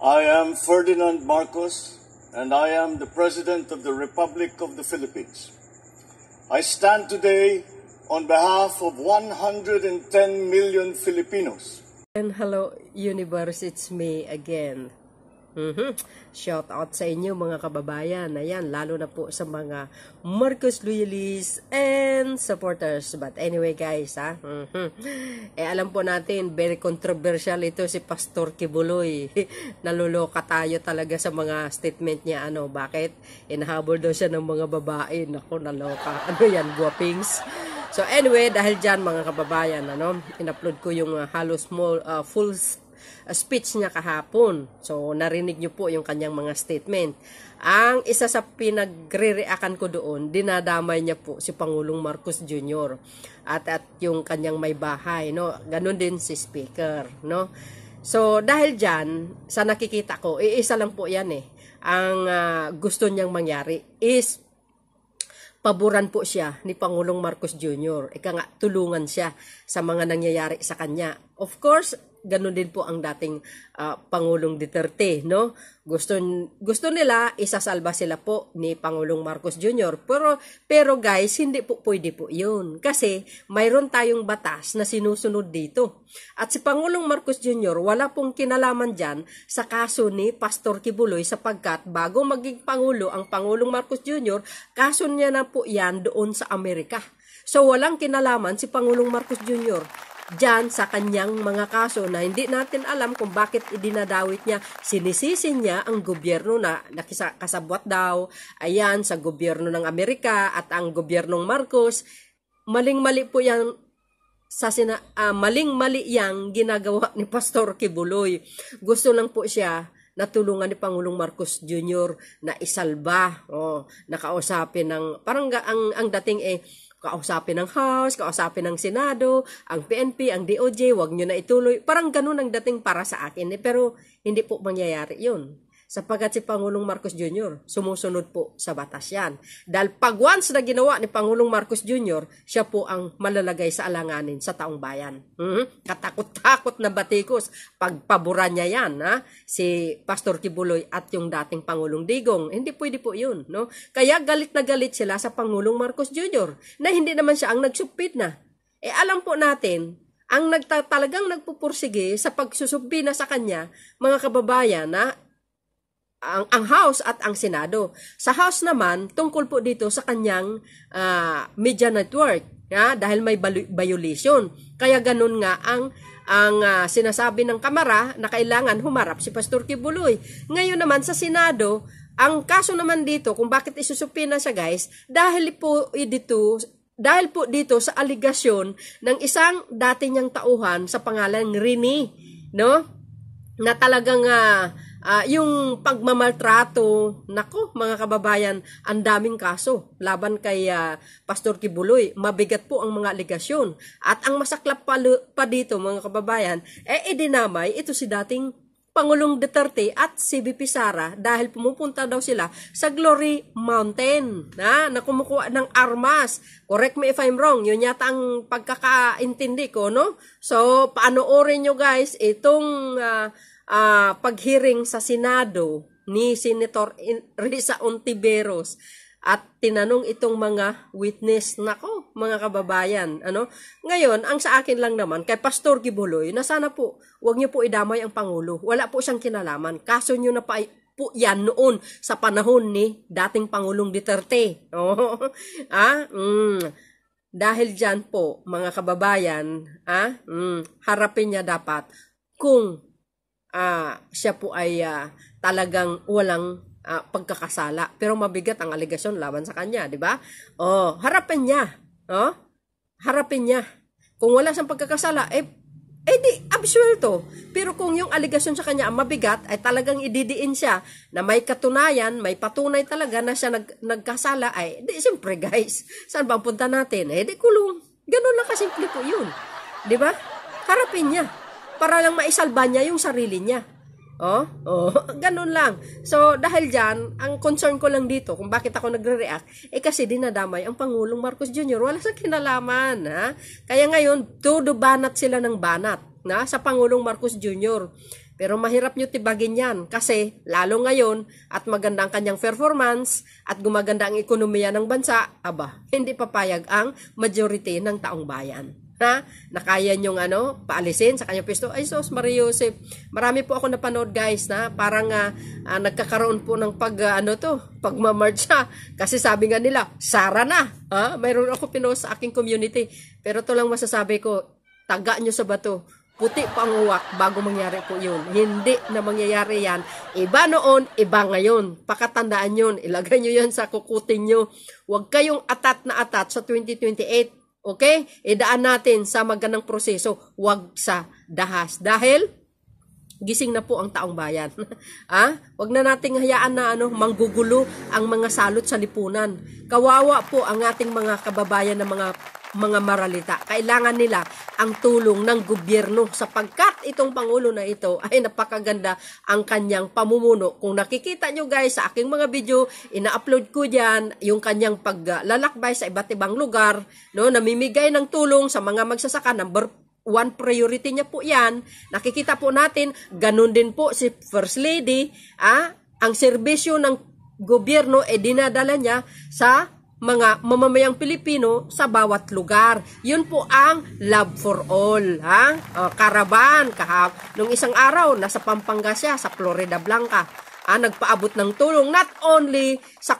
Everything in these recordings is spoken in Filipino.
I am Ferdinand Marcos, and I am the President of the Republic of the Philippines. I stand today on behalf of 110 million Filipinos. And hello, universe, it's me again. Shout out sa inyo mga kababayan. Ayan, lalo na po sa mga Marcos loyalists and supporters. But anyway guys, alam po natin, very controversial ito si Pastor Kibuloy. Naluloka tayo talaga sa mga statement niya. Bakit? Inahabol daw siya ng mga babae. Naku, naloka. Ano yan, guwapings? So anyway, dahil dyan mga kababayan, in-upload ko yung halos full speech niya kahapon. So narinig niyo po yung kanyang mga statement. Ang isa sa pinagre-reactan ko doon, dinadamay niya po si Pangulong Marcos Jr. at yung kanyang may bahay, Ganon din si Speaker, So dahil dyan, sa nakikita ko, iisa lang po yan Ang gusto niyang mangyari is paboran po siya ni Pangulong Marcos Jr. Ika nga, tulungan siya sa mga nangyayari sa kanya. Of course, ganun din po ang dating Pangulong Duterte, Gusto nila, isasalba sila po ni Pangulong Marcos Jr. Pero guys, hindi po pwede po yun. Kasi mayroon tayong batas na sinusunod dito. At si Pangulong Marcos Jr. wala pong kinalaman dyan sa kaso ni Pastor Kibuloy sapagkat bago maging Pangulo ang Pangulong Marcos Jr., kaso niya na po yan doon sa Amerika. So walang kinalaman si Pangulong Marcos Jr. Diyan sa kanyang mga kaso na hindi natin alam kung bakit idinadawit niya, sinisisi niya ang gobyerno na nakasabwat daw, ayan, sa gobyerno ng Amerika at ang gobyernong Marcos. Maling-mali po yan maling-mali yang ginagawa ni Pastor Kibuloy. Gusto lang po siya natulungan ni Pangulong Marcos Jr. na isalba, nakausapin ng, parang ang dating kausapin ng House, kausapin ng Senado, ang PNP, ang DOJ, wag nyo na ituloy. Parang ganun ang dating para sa akin. Pero hindi po mangyayari yun. Sapagkat si Pangulong Marcos Jr. sumusunod po sa batas yan. Dahil pag once na ginawa ni Pangulong Marcos Jr., siya po ang malalagay sa alanganin sa taong bayan. Katakot-takot na batikos. Pagpaboran niya yan, si Pastor Kibuloy at yung dating Pangulong Digong. Hindi pwede po yun. Kaya galit na galit sila sa Pangulong Marcos Jr. na hindi naman siya ang nagsupit na. Alam po natin, ang talagang nagpupursige sa pagsusubbi na sa kanya, mga kababayan, ang House at ang Senado. Sa House naman, tungkol po dito sa kanyang media network, dahil may violation. Kaya ganun nga ang sinasabi ng Kamara na kailangan humarap si Pastor Kibuloy. Ngayon naman sa Senado, ang kaso naman dito kung bakit isusupina siya guys, dahil po dito sa aligasyon ng isang dati niyang tauhan sa pangalan Rini, na talagang yung pagmamaltrato, nako mga kababayan, ang daming kaso laban kay Pastor Kibuloy. Mabigat po ang mga aligasyon. At ang masaklap pa dito mga kababayan, idinamay ito si dating Pangulong Duterte at si VP Sara dahil pumupunta daw sila sa Glory Mountain na kumukuha ng armas. Correct me if I'm wrong, yun yata ang pagkakaintindi ko, So, paanoorin nyo guys itong paghearing sa Senado ni Senator Risa Ontiveros at tinanong itong mga witness. Nako, mga kababayan, Ngayon, ang sa akin lang naman kay Pastor Kibuloy na sana po, wag niyo po idamay ang Pangulo. Wala po siyang kinalaman. Kaso niyo na pa po yan noon sa panahon ni dating Pangulong Duterte. Dahil dyan po, mga kababayan, harapin niya dapat kung siya po ay talagang walang pagkakasala. Pero mabigat ang aligasyon laban sa kanya, di ba? Harapin niya. Harapin niya. Kung wala siyang pagkakasala, di absuelto. Pero kung yung aligasyon sa kanya ang mabigat, ay talagang ididiin siya na may katunayan, may patunay talaga na siya nagkasala, di siyempre guys, saan bang punta natin? Di kulong. Ganun lang kasimple po yun. Di ba? Harapin niya. Para lang maisalba niya yung sarili niya. Ganun lang. So, dahil dyan, ang concern ko lang dito, kung bakit ako nagre-react, kasi dinadamay ang Pangulong Marcos Jr. Wala sa kinalaman, Kaya ngayon, todo banat sila ng banat, sa Pangulong Marcos Jr. Pero mahirap nyo tibagin yan kasi lalo ngayon at maganda ang kanyang performance at gumaganda ang ekonomiya ng bansa, aba, hindi papayag ang majority ng taong bayan. Ha? Na kaya nyong paalisin sa kanyang pwesto. Ay sos, Maria Joseph, marami po ako napanood guys na parang nagkakaroon po ng pagmamarcha kasi sabi nga nila, Sara na. Mayroon ako pinost sa aking community. Pero to lang masasabi ko, taga nyo sa bato. Puti pa ang uwak bago mangyari po yun. Hindi na mangyayari yan. Iba noon, iba ngayon. Pakatandaan yun. Ilagay nyo yan sa kukutin nyo. Huwag kayong atat na atat sa 2028. Okay? Idaan natin sa magandang proseso, wag sa dahas. Dahil, gising na po ang taong bayan. Wag na nating hayaan na manggugulo ang mga salot sa lipunan. Kawawa po ang ating mga kababayan na mga maralita. Kailangan nila ang tulong ng gobyerno sapagkat itong Pangulo na ito ay napakaganda ang kanyang pamumuno. Kung nakikita nyo guys sa aking mga video, ina-upload ko dyan yung kanyang paglalakbay sa iba't ibang lugar, namimigay ng tulong sa mga magsasaka. Number 1 priority niya po yan. Nakikita po natin, ganun din po si First Lady, ang serbisyo ng gobyerno dinadala niya sa mga mamamayang Pilipino sa bawat lugar. Yun po ang love for all. Caravan. Nung isang araw, nasa Pampanga siya, sa Florida Blanca. Nagpaabot ng tulong not only sa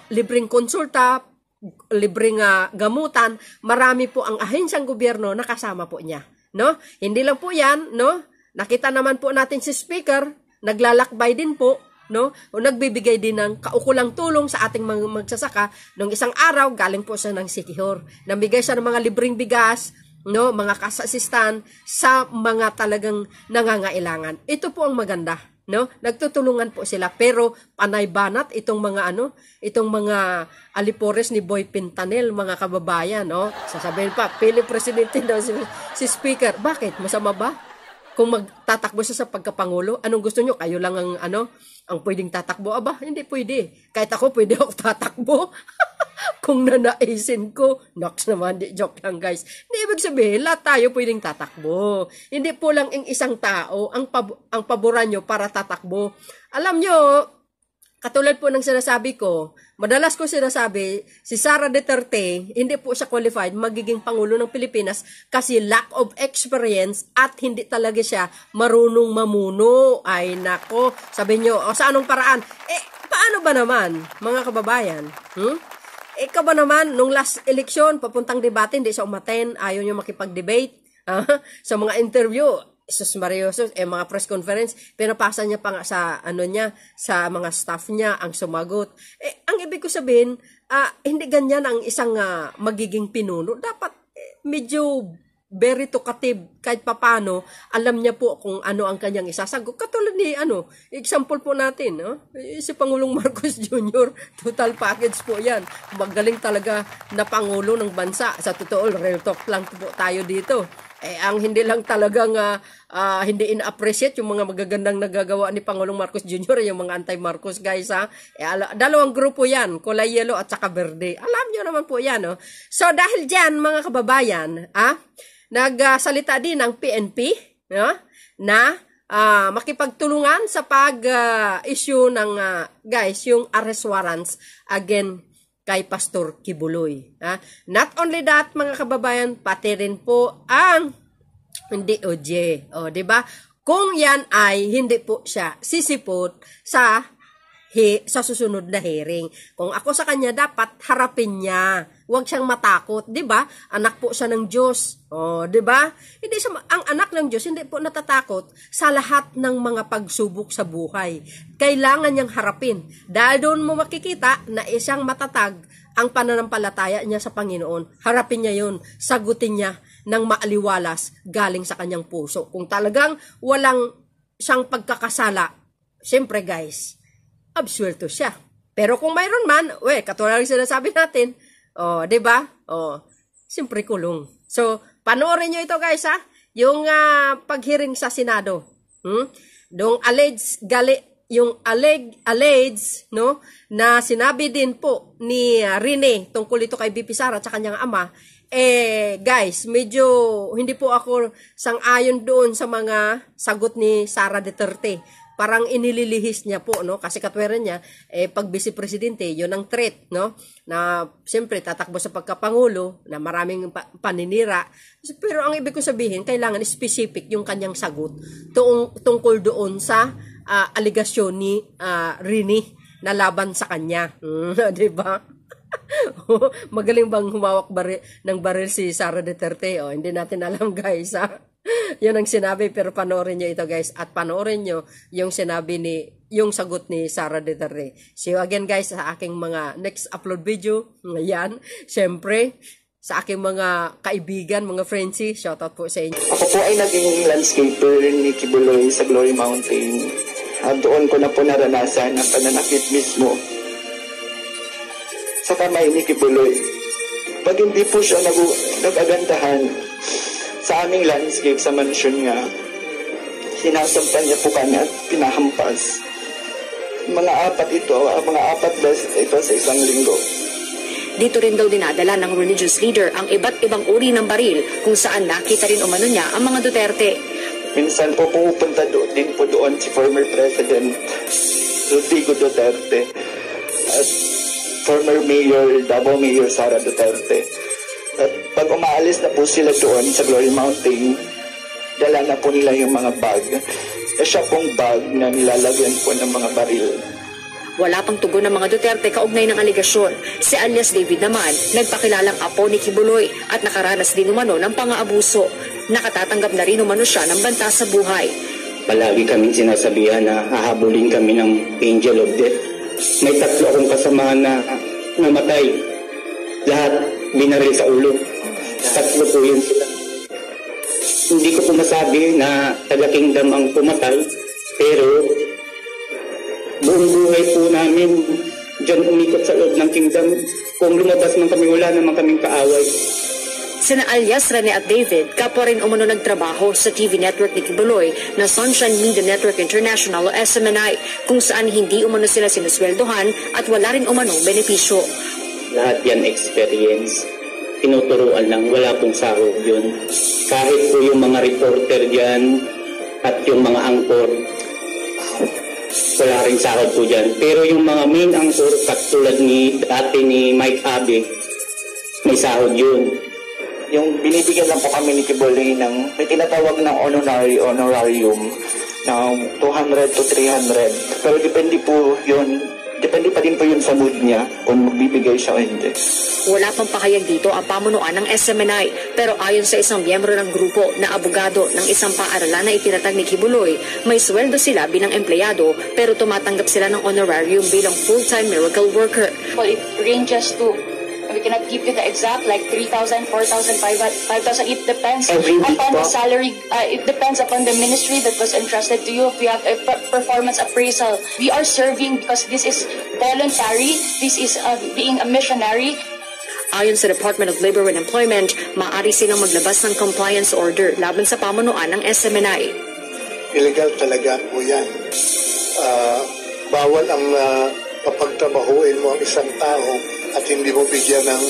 libreng konsulta, libreng gamutan, marami po ang ahensyang gobyerno na kasama po niya. Hindi lang po yan, nakita naman po natin si Speaker, naglalakbay din po, o nagbibigay din ng kaukulang tulong sa ating mga magsasaka. Nung isang araw, galing po siya ng Sikihor. Nabigay siya ng mga libreng bigas, mga kasasistan sa mga talagang nangangailangan. Ito po ang maganda. Nagtutulungan po sila pero panay banat itong mga alipores ni Boy Pintanel, mga kababayan, sasabihin pa, piling presidente daw si Speaker. Bakit? Masama ba? Kung magtatakbo siya sa pagkapangulo, anong gusto nyo? Kayo lang ang pwedeng tatakbo? Aba, hindi pwede. Kahit ako, pwede ako tatakbo. Kung nanaisin ko, nox naman, di joke lang guys. Hindi ibig sabihin, lahat tayo pwedeng tatakbo. Hindi po lang ang isang tao ang paboran nyo para tatakbo. Alam nyo, katulad po ng sinasabi ko, madalas ko sinasabi, si Sara Duterte, hindi po siya qualified magiging Pangulo ng Pilipinas kasi lack of experience at hindi talaga siya marunong mamuno. Ay nako, sabi nyo, sa anong paraan? Paano ba naman, mga kababayan? Ikaw ba naman, nung last election, papuntang debate, hindi siya umaten, ayaw niya makipag-debate. Sa mga interview, Sus Maria Joseph, mga press conference, pinapasa niya pa nga sa sa mga staff niya ang sumagot. Ang ibig ko sabihin, hindi ganyan ang isang magiging pinuno. Dapat medyo very talkative kahit papano, alam niya po kung ano ang kanyang isasagot. Katulad ni example po natin, si Pangulong Marcos Jr., total package po yan. Magaling talaga na Pangulo ng bansa. Sa totoo, real talk lang po tayo dito. Ang hindi lang talagang hindi in-appreciate yung mga magagandang nagagawa ni Pangulong Marcos Jr., yung mga anti-Marcos guys, dalawang grupo yan, kulay yellow at saka verde. Alam nyo naman po yan, So dahil dyan, mga kababayan, nagsalita din ng PNP, na makipagtulungan sa pag-issue ng, guys, yung arrest warrants again kay Pastor Kibuloy. Not only that, mga kababayan, pati rin po ang DOJ. Diba? Kung yan ay hindi po siya sisipot sa susunod na hearing. Kung ako sa kanya, dapat harapin niya. Huwag siyang matakot, 'di ba? Anak po siya ng Diyos. 'di ba? Hindi siya ang anak ng Diyos, hindi po natatakot sa lahat ng mga pagsubok sa buhay. Kailangan niyang harapin. Dahil doon mo makikita na isang matatag ang pananampalataya niya sa Panginoon. Harapin niya 'yon, sagutin niya ng maaliwalas galing sa kanyang puso. Kung talagang walang siyang pagkakasala, siyempre guys, absuelto siya. Pero kung mayroon man, katulad ng sinasabi natin, 'di ba? Siyempre kulong. So, panoorin niyo ito guys yung paghearing sa Senado. Dong alleged no na sinabi din po ni Rene tungkol ito kay BP Sara at sa kanyang ama, Guys, medyo hindi po ako sang-ayon doon sa mga sagot ni Sara Duterte. Parang inililihis niya po, no? Kasi katwiran niya, pag vice presidente, yun ang threat, no? Na, siyempre, tatakbo sa pagkapangulo, na maraming paninira. Pero ang ibig ko sabihin, kailangan specific yung kanyang sagot tungkol doon sa aligasyon ni Rini na laban sa kanya. Diba? Magaling bang humawak ng baril si Sara Duterte? Hindi natin alam, guys, ha? Yun ang sinabi, pero panoorin nyo ito, guys, at panoorin nyo yung yung sagot ni Sara Duterte. See you again, guys, sa aking mga next upload video. Ngayon, syempre, sa aking mga kaibigan, mga friendsi, shoutout po sa inyo. Ako po ay naging landscaper ni Kibuloy sa Glory Mountain. Doon ko na po naranasan ang pananakit mismo sa kamay ni Kibuloy. Pag hindi po siya nag-agandahan sa aming landscape sa mansyon niya, sinasampan niya po kami at pinahampas. Mga apat ito sa isang linggo. Dito rin daw dinadala ng religious leader ang iba't ibang uri ng baril kung saan nakita rin umano niya ang mga Duterte. Minsan po pupunta din po doon si former President Rodrigo Duterte at former Mayor, Davao Mayor Sara Duterte. At pag umaalis na po sila doon sa Glory Mountain, dala na po nila yung mga bag. Siya pong bag na nilalagyan po ng mga baril. Wala pang tugon ng mga Duterte kaugnay ng aligasyon. Si alias David naman, nagpakilalang apo ni Kibuloy at nakaranas din umano ng pang-aabuso. Nakatatanggap na rin umano siya ng banta sa buhay. Palagi kaming sinasabihan na hahabulin kami ng angel of death. May 3 akong kasamahan na namatay. Lahat binaril sa ulo. 3 po yun sila. Hindi ko po masabi na taga-kingdom ang pumatay, pero buong buhay po namin dyan umikot sa loob ng kingdom. Kung lumabas man kami, wala naman kaming kaaway. Sina alias Rene at David, kapwa rin umano nagtrabaho sa TV network ni Kibuloy na Sunshine Media Network International o SMNI, kung saan hindi umano sila sinusweldohan at wala rin umanong benepisyo. Lahat yan experience. Tinuturuan lang, wala pong sahod yun. Kahit po yung mga reporter dyan at yung mga angkor, wala rin sahod po dyan. Pero yung mga main angkor, katulad dati ni Mike Abe, may sahod yun. Yung binibigyan lang po kami ni Kibuloy ng may tinatawag ng honorarium ng 200 to 300. Pero depende pa din po yun sa mood niya kung magbibigay siya o hindi. Wala pang pahayag dito ang pamunuan ng SMNI, pero ayon sa isang miyembro ng grupo na abogado ng isang paaralan na itinatag ni Kibuloy, may sweldo sila bilang empleyado pero tumatanggap sila ng honorarium bilang full-time miracle worker. Well, it ranges to, we cannot give you the exact, like 3,000, 4,000, 5,000. It depends upon the salary. It depends upon the ministry that was entrusted to you. If you have a performance appraisal, we are serving because this is voluntary. This is being a missionary. Ayon sa Department of Labor and Employment, maaari silang maglabas ng compliance order laban sa pamunuan ng SMNI. Illegal talaga po yan. Bawal ang papagtrabahuin mo ang isang tao at hindi mo bigyan ng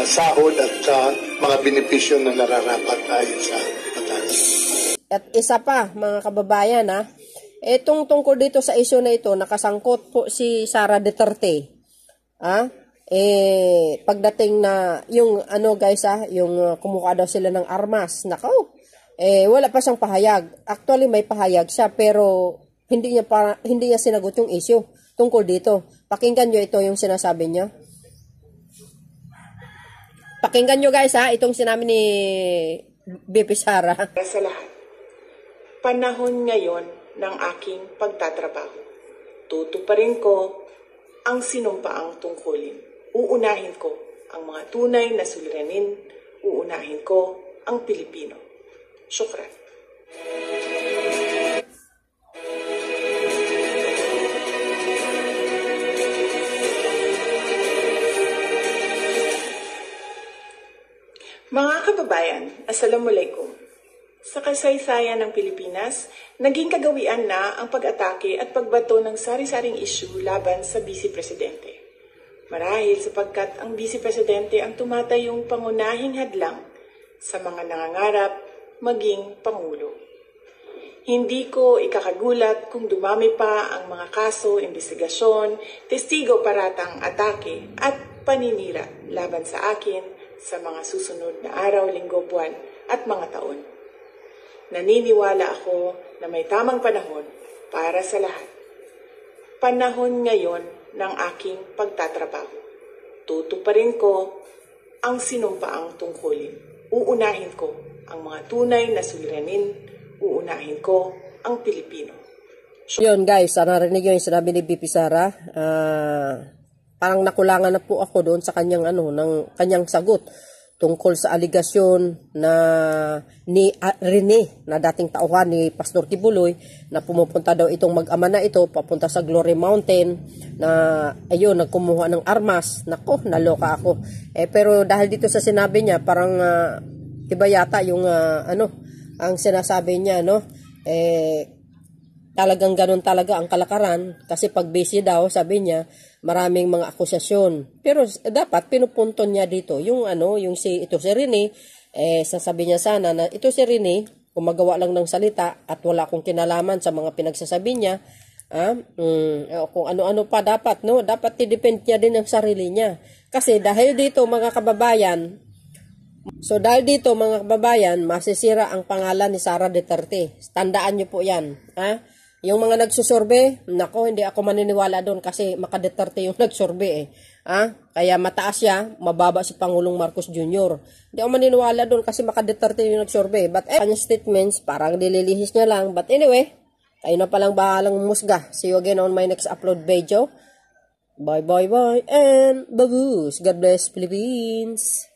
sahod at mga benepisyo na nararapat ayon sa batas. At isa pa, mga kababayan, etong tungkol dito sa issue na ito, nakasangkot po si Sara Duterte. Pagdating na yung guys, yung kumuha daw sila ng armas. Nako. Wala pa siyang pahayag. Actually may pahayag siya pero hindi niya sinagot yung issue tungkol dito. Pakinggan niyo ito yung sinasabi niya. Pakinggan niyo guys, itong sinabi ni BP Sara. Sa lahat, panahon ngayon ng aking pagtatrabaho. Tutuparin ko ang sinumpaang tungkulin. Uunahin ko ang mga tunay na suliranin. Uunahin ko ang Pilipino. Syukran. Mga kababayan, Assalamualaikum. Sa kasaysayan ng Pilipinas, naging kagawian na ang pag-atake at pagbato ng sari-saring issue laban sa Vice Presidente. Marahil sapagkat ang Vice Presidente ang tumatayong pangunahing hadlang sa mga nangangarap maging Pangulo. Hindi ko ikakagulat kung dumami pa ang mga kaso, investigasyon, testigo paratang atake at paninira laban sa akin sa mga susunod na araw, linggo, buwan at mga taon. Naniniwala ako na may tamang panahon para sa lahat. Panahon ngayon ng aking pagtatrabaho. Tutuparin ko ang sinumpaang tungkulin. Uunahin ko ang mga tunay na suliranin. Uunahin ko ang Pilipino. Yun guys, narinig yun yung sinabi ni BP Sara. Parang nakulangan na po ako doon sa kanyang ng kanyang sagot tungkol sa aligasyon na ni Rene na dating tauhan ni Pastor Kibuloy na pumupunta daw itong mag-ama na ito papunta sa Glory Mountain na ayun nagkumuha ng armas. Nako, naloka ako. Pero dahil dito sa sinabi niya parang iba yata yung ang sinasabi niya talagang ganun talaga ang kalakaran kasi pag busy daw sabi niya maraming mga akusasyon. Pero dapat pinupunton niya dito yung si Rene, sasabi niya sana na ito si Rene, gumagawa lang ng salita at wala akong kinalaman sa mga pinagsasabi niya. Kung ano-ano pa dapat, no? Dapat i-depend niya din ang sarili niya. Kasi dahil dito mga kababayan, masisira ang pangalan ni Sara Duterte. Tandaan niyo po yan. Yung mga nagsusurbe, nako, hindi ako maniniwala doon kasi makadeterte yung nagsurbe Kaya mataas siya, mababa si Pangulong Marcos Jr. Hindi ako maniniwala doon kasi makadeterte yung nagsurbe. But kanyang statements, parang dililihis niya lang. But anyway, kayo na palang bahalang musga. See you again on my next upload video. Bye, bye, bye, and babush. God bless Philippines.